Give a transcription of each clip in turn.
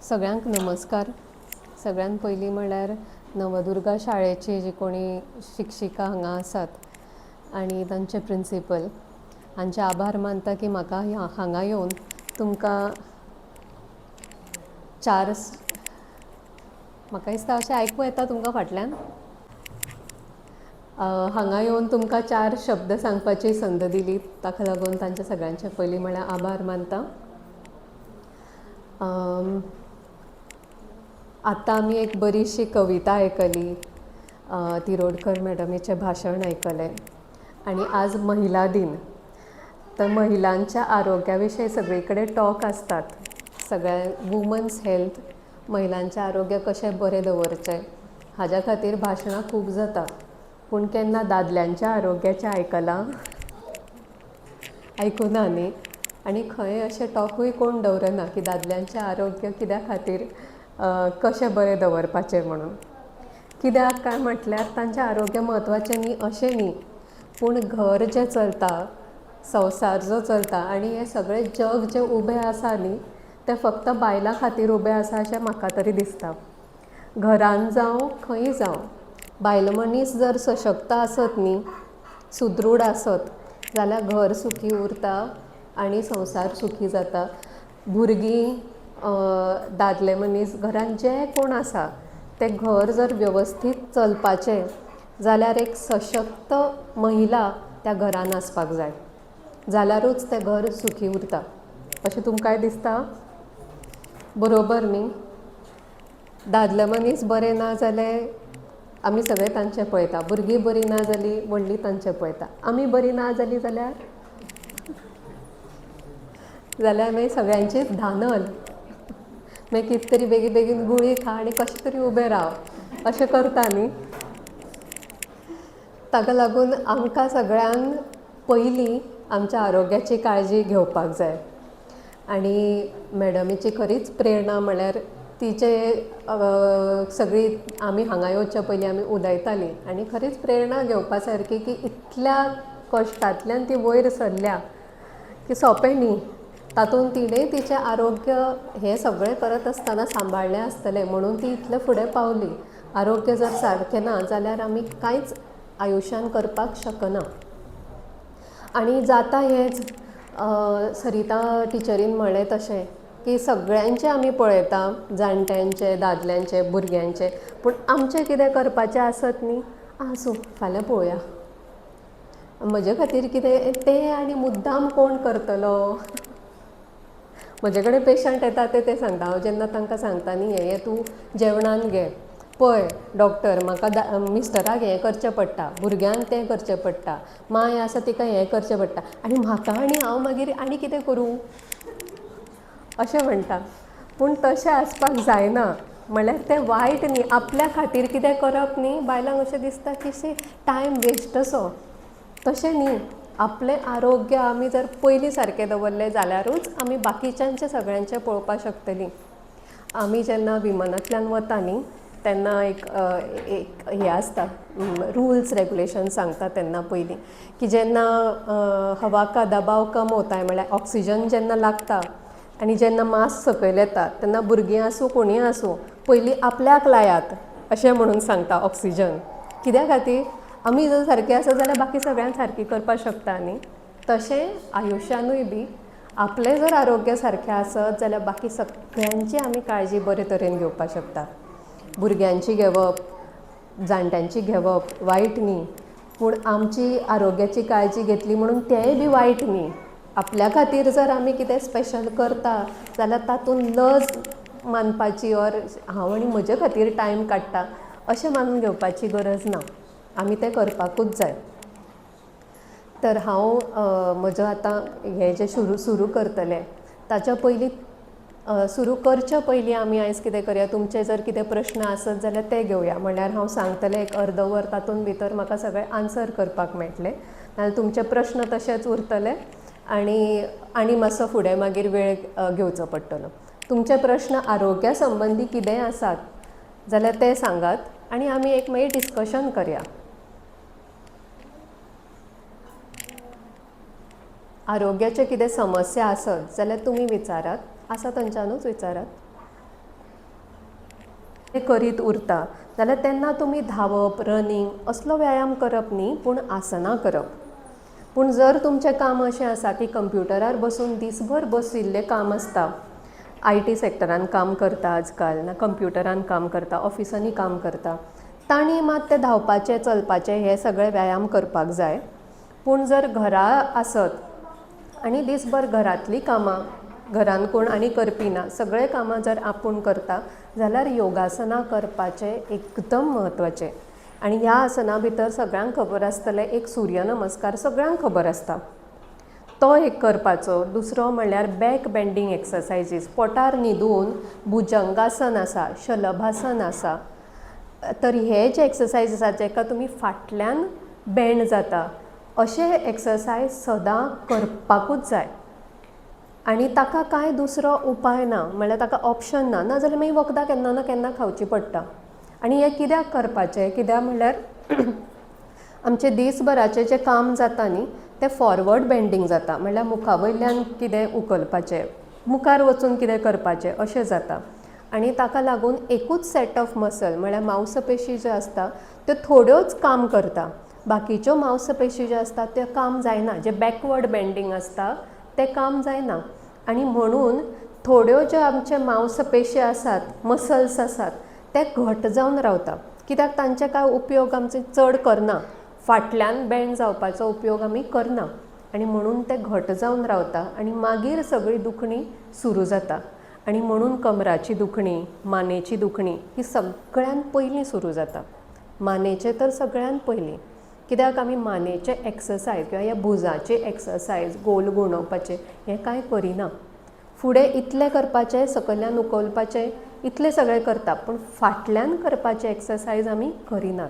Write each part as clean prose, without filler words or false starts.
सगळ्यांक नमस्कार. सगळ्यान पयलीं म्हणल्यार नवदुर्गा शाळेची जी कोणी शिक्षिका हांगा आसात आनी तांचे प्रिंसिपल हांचे आभार मानता की म्हाका हांगा येवन तुमकां म्हाका दिसता अशें आयकूं येता तुमकां फाटल्यान हांगा येवन तुमकां 4 शब्द सांगपाची संद दिली, ताका लागून तांचे सगळ्यांचे पयलीं म्हणल्यार आभार मानता. आतां आमी एक बरीशी कविता आयकली, तिरोडकर मॅडमीचें भाशण आयकलें आनी आज महिला दिन. तर महिलांच्या आरोग्या विशीं सगळे कडेन टॉक आसतात. सगळ्या वुमन्स हेल्थ, महिलांचें आरोग्य कशें बरें दवरचें हाज्या खातीर भाशणां खूब जाता. पूण केन्ना दादल्यांच्या आरोग्याचें आयकलां? आयकुना न्ही. आनी खंय अशें टॉकूय कोण दवरना की दादल्यांचें आरोग्य कित्या खातीर कशें बरें दवरपाचें म्हणून. कित्याक काय म्हटल्यार तांचें आरोग्य म्हत्वाचें न्ही अशें न्ही, पूण घर जें चलता, संवसार जो चलता आनी हें सगळें जग जें उबें आसा न्ही तें फक्त बायलां खातीर उबें आसा अशें म्हाका तरी दिसता. घरान जावं खंय जावं बायल मनीस जर सशक्त आसत न्ही, सुदृढ आसत जाल्यार घर सुखी उरता आनी संवसार सुखी जाता. भुरगीं, दादले मनीस, घरान जे कोण आसा तें घर जर वेवस्थीत चलपाचें जाल्यार एक सशक्त महिला त्या घरान आसपाक जाय, जाल्यारूच तें घर सुखी उरता अशें तुमकांय दिसता? बरोबर न्ही. दादले मनीस बरे ना जाल्यार आमी सगळे तांचें पळयता, भुरगीं बरीं ना जालीं व्हडलीं तांचें पळयता, आमी बरीं ना जालीं जाल्यार मागीर सगळ्यांचीच धांदल. मागीर कितें तरी बेगीन बेगीन गुळी खा आनी कशें तरी उबें राव अशें करता न्ही. ताका लागून आमकां सगळ्यांक पयलीं आमच्या आरोग्याची काळजी घेवपाक जाय. आनी मॅडमीची खरीच प्रेरणा म्हणल्यार तिचे सगळी आमी हांगा येवच्या पयलीं आमी उलयतालीं आनी खरीच प्रेरणा घेवपा सारकी की इतल्या कश्टांतल्यान ती वयर सरल्या की सोंपें न्ही. तातूंत तिणें तिचें आरोग्य हें सगळें करत आसतना सांबाळलें आसतलें म्हणून ती इतलें फुडें पावली. आरोग्य जर सारकें ना जाल्यार आमी कांयच आयुश्यान करपाक शकना. आनी जाता हेंच, सरिता टिचरीन म्हणलें तशें की सगळ्यांचें आमी पळयता, जाणट्यांचें, दादल्यांचें, भुरग्यांचें, पूण आमचें कितें करपाचें आसत न्ही, आसूं फाल्यां पळोवया, म्हजे खातीर कितें तें आनी मुद्दाम कोण करतलो. म्हजे कडेन पेशंट येता ते सांगता, हांव जेन्ना तांकां सांगता न्ही हें तूं जेवणान घे, पळय डॉक्टर म्हाका मिस्टराक हें करचें पडटा, भुरग्यांक तें करचें पडटा, मांय आसा तिका हें करचें पडटा आनी म्हाका आनी हांव मागीर आनी कितें करूं अशें म्हणटा. पूण तशें आसपाक जायना. म्हणल्यार तें वायट न्ही. आपल्या खातीर कितें करप न्ही बायलांक अशें दिसता की टायम वेस्ट असो, तशें न्ही. आपलें आरोग्य आमी जर पयलीं सारकें दवरलें जाल्यारूच आमी बाकीच्यांचें सगळ्यांचें पळोवपाक शकतलीं. आमी जेन्ना विमानांतल्यान वता न्ही तेन्ना एक हें आसता, रुल्स रेगुलेशन सांगता तेन्ना पयलीं की जेन्ना हवा का दबाव कम होता है म्हणल्यार ऑक्सिजन जेन्ना लागता आनी जेन्ना मास्क सकयल येता तेन्ना भुरगीं आसूं कोणीय आसूं पयलीं आपल्याक लायात अशें म्हणून सांगता ऑक्सिजन. कित्या खातीर? आमी जर सारकीं आसत जाल्यार बाकी सगळ्यांक सारकीं करपाक शकता न्ही. तशें आयुश्यानूय बी आपलें जर आरोग्य सारकें आसत जाल्यार बाकी सगळ्यांची आमी काळजी बरे तरेन घेवपाक शकता. भुरग्यांची घेवप, जाणट्यांची घेवप वायट न्ही, पूण आमची आरोग्याची काळजी घेतली म्हणून तेंय बी वायट न्ही. आपल्या खातीर जर आमी कितें स्पेशल करता जाल्यार तातूंत लज मानपाची ऑर हांव आनी म्हजे खातीर टायम काडटा अशें मानून घेवपाची गरज ना. आमी तें करपाकूच जाय. तर हांव म्हजो आतां हें जें सुरू करतलें ताच्या पयलीं सुरू करच्या पयलीं आमी आयज कितें करया, तुमचे जर कितें प्रश्न आसत जाल्यार ते घेवया. म्हणल्यार हांव सांगतलें एक अर्द वर, तातूंत भितर म्हाका सगळें आन्सर करपाक मेळटलें. नाजाल्यार तुमचे प्रश्न तशेंच उरतले आनी मातसो फुडें मागीर वेळ घेवचो पडटलो. तुमचे प्रश्न आरोग्या संबंदी कितेंय आसात जाल्यार ते सांगात आनी आमी एक मागीर डिस्कशन करया. आरोग्याचे कितें समस्या आसत जाल्यार तुमी विचारात, आसा थंयच्यानूच विचारात. करीत उरता जाल्यार तेन्ना तुमी धावप रनिंग असलो व्यायाम करप न्ही पूण आसनां करप. पूण जर तुमचें काम अशें आसा की कंप्युटरार बसून दिसभर बशिल्लें काम आसता, IT सॅक्टरान काम करता आजकाल ना कंप्युटरान काम करता ऑफिसांनी काम करता, तांणी मात ते धांवपाचें चलपाचें हे सगळे व्यायाम करपाक जाय. पूण जर घरा आसत आनी दिसभर घरांतलीं कामां घरान कोण आनी करपी ना सगळे कामां जर आपूण करता जाल्यार योगासनां करपाचें एकदम म्हत्वाचें. आनी ह्या आसना भितर सगळ्यांक खबर आसतलें एक सूर्य नमस्कार सगळ्यांक खबर आसता तो एक करपाचो. दुसरो म्हणल्यार बॅक बेंडींग एक्सरसायजीस पोटार न्हिदून भुजंगासन आसा शलभासन आसा. तर हे जे एक्सरसायज आसा जेका तुमी फाटल्यान बेंड जाता अशे एक्सरसायज सदां करपाकूच जाय. आनी ताका कांय दुसरो उपाय ना म्हणल्यार ताका ऑप्शन ना नाजाल्यार मागीर वखदां केन्ना ना केन्ना खावची पडटा. आनी हें कित्याक करपाचें कित्याक म्हणल्यार आमचें दिसभराचें जें काम जाता न्ही तें फॉरवर्ड बेंडींग जाता म्हणल्यार मुखा वयल्यान कितें उखलपाचें मुखार वचून कितें करपाचें अशें जाता. आनी ताका लागून एकूच सेट ऑफ मसल म्हणल्यार मांसपेशी ज्यो आसता त्यो थोड्योच काम करता, बाकीच्यो मांसपेशी ज्यो आसता त्यो काम जायना. जे बॅकवर्ड बेंडींग आसता तें काम जायना. आनी म्हणून थोड्यो ज्यो आमचे मांसपेशी आसात मसल्स आसात ते घट जावन रावता कित्याक तांचे कांय उपयोग आमचे चड करना, फाटल्यान बेंड जावपाचो उपयोग आमी करना आनी म्हणून ते घट जावन रावता आनी मागीर सगळी दुखणी सुरू जाता. आनी म्हणून कमराची दुखणी मानेची दुखणी ही सगळ्यान पयलीं सुरू जाता. मानेचे तर सगळ्यान पयलीं कित्याक आमी मानेचे एक्सरसायज किंवा ह्या भुजाचे एक्सरसायज गोल घुंवडावपाचे हें कांय करिना. फुडें इतलें करपाचें सकयल्यान उखलपाचें इतलें सगळें करता पूण फाटल्यान करपाचे एक्सरसायज आमी करिनात.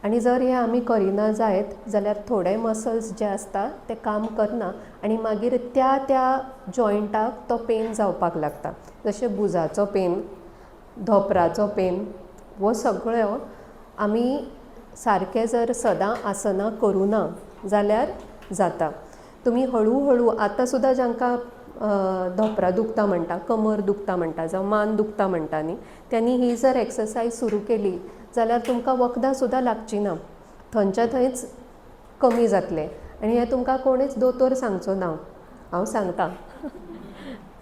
आनी जर हे आमी करिना जायत जाल्यार थोडे मसल्स जे आसता ते काम करना आनी मागीर त्या त्या जॉयंटाक तो पेन जावपाक लागता. जशें भुजाचो पेन धोपराचो पेन हो सगळो आमी सारकें जर सदां आसनां करूं ना जाल्यार जाता. तुमी हळू हळू आतां सुद्दां जांकां धोपरां दुखता म्हणटा कमर दुखता म्हणटा जावं मान दुखता म्हणटा न्ही त्यांनी ही जर एक्सरसायज सुरू केली जाल्यार तुमकां वखदां सुद्दां लागची ना, थंयच्या थंयच कमी जातलें. आनी हें तुमकां कोणीच दोतोर सांगचो ना, हांव सांगतां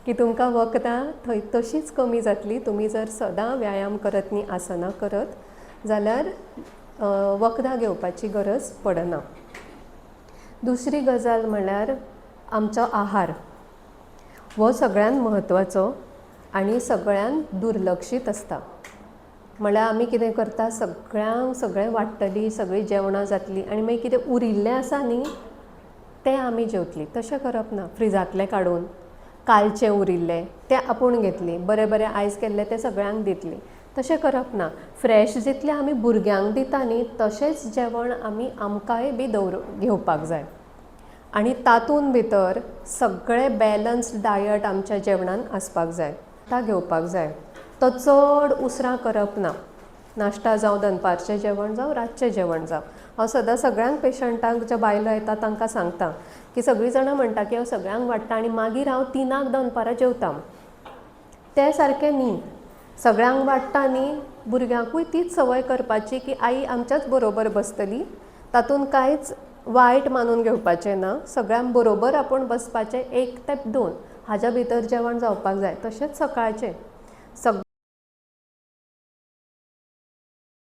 की तुमकां वखदां थंय तशींच कमी जातलीं. तुमी जर सदां व्यायाम करत न्ही आसनां करत जाल्यार वखदां घेवपाची गरज पडना. दुसरी गजाल म्हणल्यार आमचो आहार हो सगळ्यान म्हत्वाचो आनी सगळ्यान दुर्लक्षीत आसता. म्हणल्यार आमी कितें करता सगळ्यांक सगळें वाडटलीं सगळीं जेवणां जातलीं आनी मागीर कितें उरिल्लें आसा न्ही तें आमी जेवतलीं. तशें करप ना. फ्रिजांतलें काडून कालचें उरिल्लें तें आपूण घेतलीं, बरें बरें आयज केल्लें तें सगळ्यांक दितलीं, तशें करप ना. फ्रेश जितलें आमी भुरग्यांक दिता न्ही तशेंच जेवण आमी आमकांय बी घेवपाक जाय. आनी तातूंत भितर सगळें बॅलन्स्ड डायट आमच्या जेवणान आसपाक जाय, ता घेवपाक जाय. तो चड उसरां करप ना. नाश्ता जावं दनपारचें जेवण जावं रातचें जेवण जावं. हांव सदां सगळ्यांक पेशंटांक ज्यो बायलो येता तांकां सांगता की सगळीं जाणां म्हणटा की हांव सगळ्यांक वाडटा आनी मागीर हांव 3 दनपारां जेवता. तें सारकें न्ही. सगळ्यांक वाडटा न्ही भुरग्यांकूय तीच संवय करपाची की आई आमच्याच बरोबर बसतली, तातूंत कांयच वायट मानून घेवपाचें ना. सगळ्यां बरोबर आपूण बसपाचें 1 ते 2 हाच्या भितर जेवण जावपाक जाय. तशेंच सकाळचें